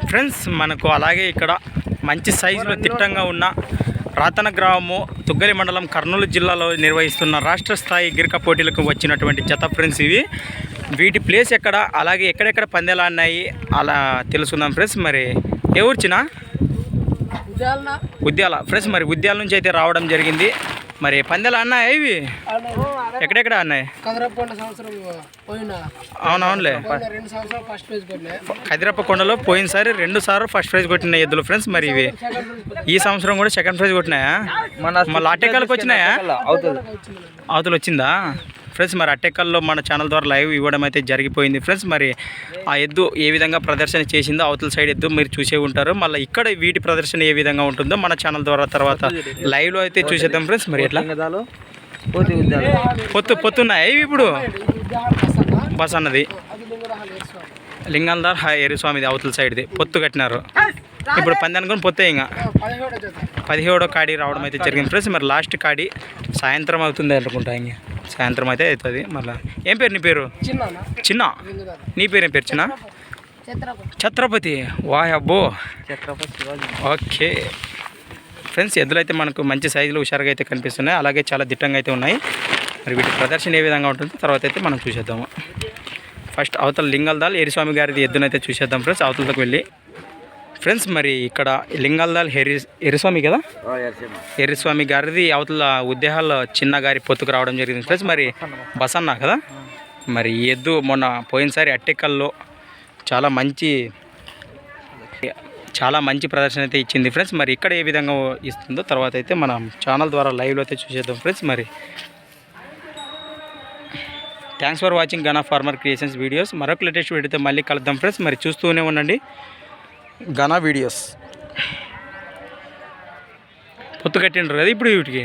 Friends మనకు అలాగే ఇక్కడ మంచి సైజులో తిట్టంగా ఉన్న రాతన గ్రామము తుగ్గలి మండలం కర్నూలు జిల్లాలో నిర్వహిస్తున్న రాష్ట్ర స్థాయి గిరిక పోటీలకు వచ్చినటువంటి జత ఫ్రెండ్స్ ఇవి. వీటి ప్లేస్ ఎక్కడ, అలాగే ఎక్కడెక్కడ పందేలు ఆడినాయి అలా తెలుసుకుందాం ఫ్రెండ్స్. మరి ఏ ఊర్చినా ఉద్యాల ఫ్రెండ్స్. మరి ఉద్యాల నుంచి అయితే రావడం జరిగింది. మరి పందేలు అన్నాయి ఇవి ఎక్కడెక్కడ అన్నాయి? అవునవునులే, కదిరప్ప కొండలో పోయినసారి 2 సార్లు ఫస్ట్ ప్రైజ్ కొట్టినాయి ఎద్దులు ఫ్రెండ్స్. మరి ఇవి ఈ సంవత్సరం కూడా సెకండ్ ప్రైజ్ కొట్టినాయా? మళ్ళీ అట్టెక్కలకు వచ్చినాయా? అవతలు వచ్చిందా ఫ్రెండ్స్? మరి అట్టెక్కల్లో మన ఛానల్ ద్వారా లైవ్ ఇవ్వడం అయితే జరిగిపోయింది ఫ్రెండ్స్. మరి ఆ ఎద్దు ఏ విధంగా ప్రదర్శన చేసిందో అవతల సైడ్ ఎద్దు మీరు చూసే ఉంటారు. మళ్ళీ ఇక్కడ వీటి ప్రదర్శన ఏ విధంగా ఉంటుందో మన ఛానల్ ద్వారా తర్వాత లైవ్లో అయితే చూసేద్దాం ఫ్రెండ్స్. మరి ఎట్లా పొత్తున్నాయి ఇవి ఇప్పుడు బస్ అన్నది లింగందార్ ఎరుస్వామిది అవతల సైడ్ది పొత్తు కట్టినారు. ఇప్పుడు 10 అనుకుని పొత్తే ఇంకా 17వ కాడి రావడం అయితే జరిగింది ఫ్రెండ్స్. మరి లాస్ట్ కాడి సాయంత్రం అవుతుంది అనుకుంటా, ఇంక సాయంత్రం అయితే అవుతుంది. మళ్ళీ ఏం పేరు నీ పేరు? చిన్న. నీ పేరు ఏం పేరు? చిన్న ఛత్రపతి. వాయ్ అబ్బో ఛత్రపతి. ఓకే ఫ్రెండ్స్, ఎద్దులైతే మనకు మంచి సైజులో హుషారుగా అయితే కనిపిస్తున్నాయి, అలాగే చాలా దిట్టంగా అయితే ఉన్నాయి. మరి వీటి ప్రదర్శన ఏ విధంగా ఉంటుందో తర్వాత అయితే మనం చూసేద్దాము. ఫస్ట్ అవతల లింగల్దాల్ ఎరిస్వామి గారిది ఎద్దునైతే చూసేద్దాం ఫ్రెండ్స్, అవతలకి వెళ్ళి ఫ్రెండ్స్. మరి ఇక్కడ లింగల్దాల్ ఎరిస్వామి కదా, ఎరిస్వామి గారిది అవతల ఉద్దేహాల్లో చిన్న గారి పొత్తుకు రావడం జరిగింది ఫ్రెండ్స్. మరి బసన్న కదా. మరి ఈ ఎద్దు మొన్న పోయినసారి అట్టెక్కల్లో చాలా మంచి ప్రదర్శన అయితే ఇచ్చింది ఫ్రెండ్స్. మరి ఇక్కడ ఏ విధంగా ఇస్తుందో తర్వాత అయితే మనం ఛానల్ ద్వారా లైవ్లో అయితే చూసేద్దాం ఫ్రెండ్స్. మరి thanks for watching Ghana farmer creations videos. మరొక లేటెస్ట్ వీడియోతో మళ్ళీ కలుద్దాం ఫ్రెండ్స్. మరి చూస్తూనే ఉండండి ఘనా వీడియోస్. పొత్తు కట్టిండ్రు కదా ఇప్పుడు వీటికి.